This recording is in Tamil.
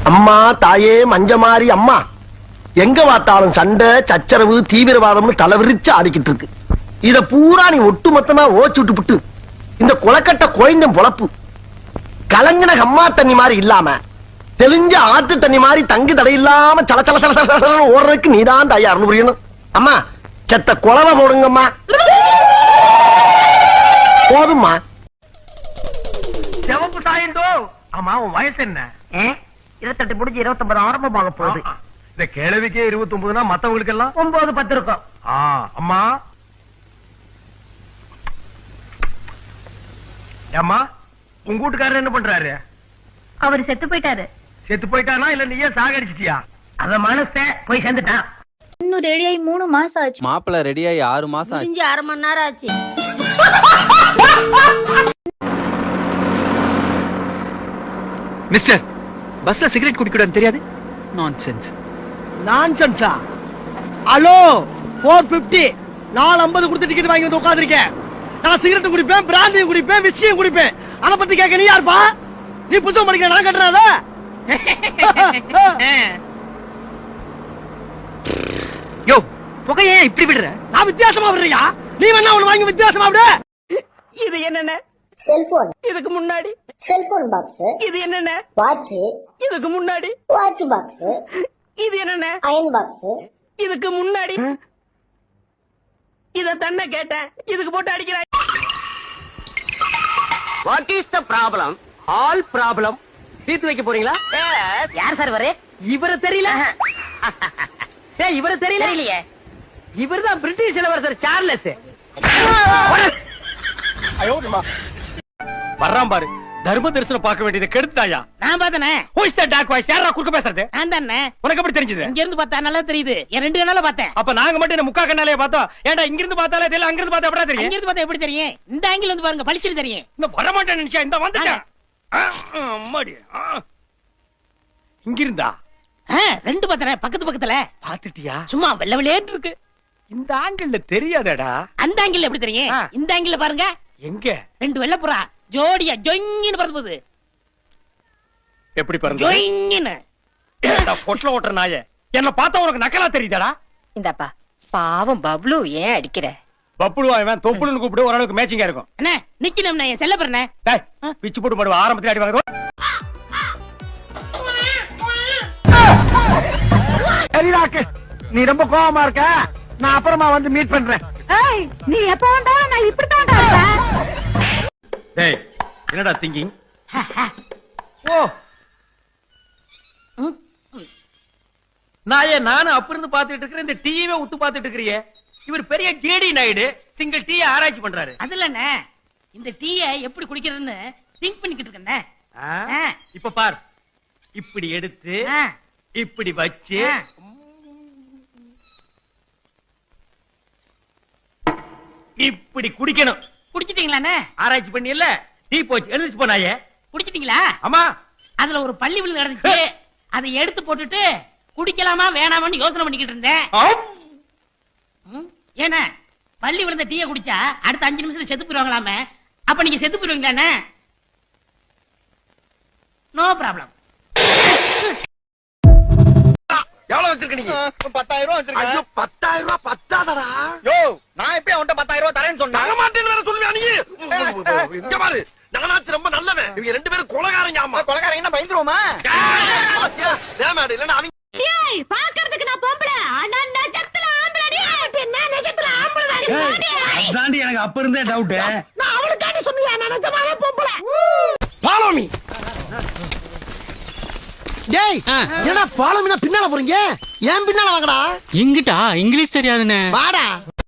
அம்மா தாயே மஞ்சமாரி அம்மா, எங்க பார்த்தாலும் சண்டை சச்சரவு தீவிரவாதம்னு தலைவிரிச்சு ஆடிக்கிட்டு இருக்கு. இத பூரா நீ ஒட்டு மொத்தமா ஓச்சு விட்டு இந்த குளக்கட்ட கோயந்தம் பொழப்பு கலங்கின அம்மா தண்ணி மாதிரி இல்லாம தெளிஞ்ச ஆத்து தண்ணி மாதிரி தங்கு தடை இல்லாம சல சல சல சல ஓடுறதுக்கு நீதான் தயார்னு புரியணும். அம்மா செத்த குளவை போடுங்கம்மா. போதும்மா. சிவப்பு சாயந்தோ. ஆமா, உன் வயசு என்ன? 28 முடிஞ்சு 29 ஆரம்பமாக போகுது. இந்த கிழவிக்கே 29னா மத்தவங்களுக்கு எல்லாம் 9 10 இருக்கும். அம்மா அம்மா, உங்க வீட்டுக்காரர் என்ன பண்றாரு? அவர் செத்து போயிட்டாரு. செத்து போயிட்டானா இல்ல நீயே சாகடிச்சிட்டியா? அவன் மனச போய் சேர்ந்துட்டான். இன்னும் ரெடியாகி 3 மாசம் ஆச்சு. மாப்பிள்ள ரெடியாகி 6 மாசம் ஆச்சு. 1/2 மணி நேரம் ஆச்சு. மிஸ்டர், பஸ்ல சிகரெட் குடிக்கூடாது தெரியாது? நான்சென்ஸ். நான்சென்ஸா? ஹலோ, 450 450 கொடுத்து டிக்கெட் வாங்கி வந்து உட்கார்ந்திருக்கேன். நான் சிகரெட் குடிப்பேன், பிராந்தி குடிப்பேன், விஸ்கியும் குடிப்பேன். அத பத்தி கேட்க நீ யாருப்பா? நீ புத்தகம் படிக்கிற, நான் கட்டுறாத. யோ, புகைய ஏன் இப்படி விடுற? நான் வித்தியாசமா விடுறியா? நீ வேணா ஒண்ணு வாங்கி வித்தியாசமா விடு. இது என்னென்ன? செல்போன். இதுக்கு முன்னாடி செல்போன் பாக்ஸ். இது என்னென்ன? வாட்ச். இதுக்கு முன்னாடி வாட்ச் பாக்ஸ். இது என்னென்ன? Iron box. இதுக்கு முன்னாடி இத தன்ன கேட்டேன். இதுக்கு போட்டு அடிக்கிறாய். What is the problem? All problem தீர்த்து வைக்க போறீங்களா? யார் சார் வரே? இவரை தெரியல? இவரை தெரியல? தெரியலையே. இவர்தான் பிரிட்டிஷ் இளவரசர் சார்லஸ். வர்றான் பாரு. தர்ம தரிசனம் பார்க்க வேண்டியது கெடுத்தாயா? நான் பார்த்தனே. Who is that dark voice? யாரா குறுக்க பேசுறது? நான் தானே. உனக்கு எப்படி தெரிஞ்சது? இங்க இருந்து பார்த்தா நல்லா தெரியுது. என் 2 கண்ணால பார்த்தேன். அப்ப நாங்க மட்டும் என்ன முக்கா கண்ணாலே பார்த்தோம். ஏன்டா இங்க இருந்து பார்த்தாலே தெரியல, அங்க இருந்து பார்த்தா எப்படா இங்க தெரியும்? இருந்து பார்த்தா எப்படி தெரியும்? இந்த ஆங்கிள் வந்து பாருங்க, பளிச்சுன்னு தெரியும். இந்த வர மாட்டேன் நினைச்சா இந்த வந்துட்டேன். அம்மாடி. இங்க இருந்தா 2 பார்த்தனே, பக்கத்து பக்கத்துல. பாத்துட்டியா? சும்மா வெள்ள வெள்ளேன்னு இருக்கு. இந்த ஆங்கிள் தெரியாதடா. அந்த ஆங்கிள் எப்படி தெரியும்? இந்த ஆங்கிள் பாருங்க. எங்க? 2 வெள்ளப்புறா ஜோடியா ஜொங்கின்னு பறந்து போகுது. எப்படி பறந்து? ஜொங்கின்னு. ஏடா பொட்ல ஓட்டற நாயே, என்ன பார்த்தா உனக்கு நக்கலா தெரியுதாடா? இந்தாப்பா, பாவம் பப்ளு ஏன் அடிக்கிற? பப்புளுவா இவன்? தொப்புளுன்னு கூப்பிடு, ஓரளவுக்கு மேட்சிங்கா இருக்கும். அண்ணே நிக்கணும், நான் செல்ல போறேனே. டேய், பிச்சு போட்டு மாடுவா, ஆரம்பத்துல அடி வாங்குறோம். சரிடாக்கு, நீ ரொம்ப கோவமா இருக்க. நான் அப்புறமா வந்து மீட் பண்றேன். ஏய், நீ எப்ப வந்தாலும் நான் இப்படி தான் இருப்பேன். டேய், என்னடா திங்கிங்? ஓ, நானும் அப்ப இருந்து பாத்துட்டு இருக்கிறேன். இந்த டீவே உத்து பாத்துட்டு இருக்கிறியே. இவர் பெரிய ஜேடி நாயுடு சிங்கிள் டீ ஆராய்ச்சி பண்றாரு. அதுலண்ணே, இந்த டீயை எப்படி குடிக்கிறதுன்னு திங்க் பண்ணிக்கிட்டு இருக்கேன். இப்ப பார், இப்படி எடுத்து இப்படி வச்சு இப்படி குடிக்கணும். குடிச்சிட்டீங்களாண்ணே? ஆராய்ச்சி பண்ணி இல்ல, டீ போச்சு, எழுந்திருச்சு போனாயே. குடிச்சிட்டீங்களா? ஆமா. அதுல ஒரு பள்ளி விழுந்து கிடந்துச்சு. அதை எடுத்து போட்டுட்டு குடிக்கலாமா வேணாமான்னு யோசனை பண்ணிக்கிட்டு இருந்தேன். ஏன்னா பள்ளி விழுந்த டீயை குடிச்சா அடுத்த 5 நிமிஷத்துல செத்து போயிருவாங்களாமே. அப்ப நீங்க செத்து போயிருவீங்களாண்ணே? No problem. எவ்வளவு வச்சிருக்க நீங்க? 10,000 ரூபாய் வச்சிருக்கேன். ஐயோ, 10,000 ரூபாய் பத்தாதடா. யோ, நான் எப்ப அவன்கிட்ட 10,000 ரூபாய் தரேன்னு சொன்னேன்? தர மாட்டேன்னு வேற சொல்லுவியா நீ? இங்க பாரு, நானாச்சு ரொம்ப நல்லவன். இவங்க 2 பேரும் கொலைகாரங்க. ஆமா, கொலைகாரங்க பயந்துருவோமா? ஏமாடு இல்லன்னா அவங்க. ஏய், பார்க்கிறதுக்கு நான் பொம்பளை, ஆனா நெஜத்துல ஆம்பளடி. என்ன நெஜத்துல ஆம்பளடி? அதாண்டி எனக்கு அப்ப இருந்தே டவுட். நான் அவளுக்காண்டி சொன்னியா? நான் நிஜமாவே பொம்பளை. Follow me. டேய், என்னடா ஃபாலோ மீனா பின்னால போறீங்க? ஏன் பின்னால வாங்கடா? எங்கிட்டா இங்கிலீஷ் தெரியாதுன்னு. வாடா.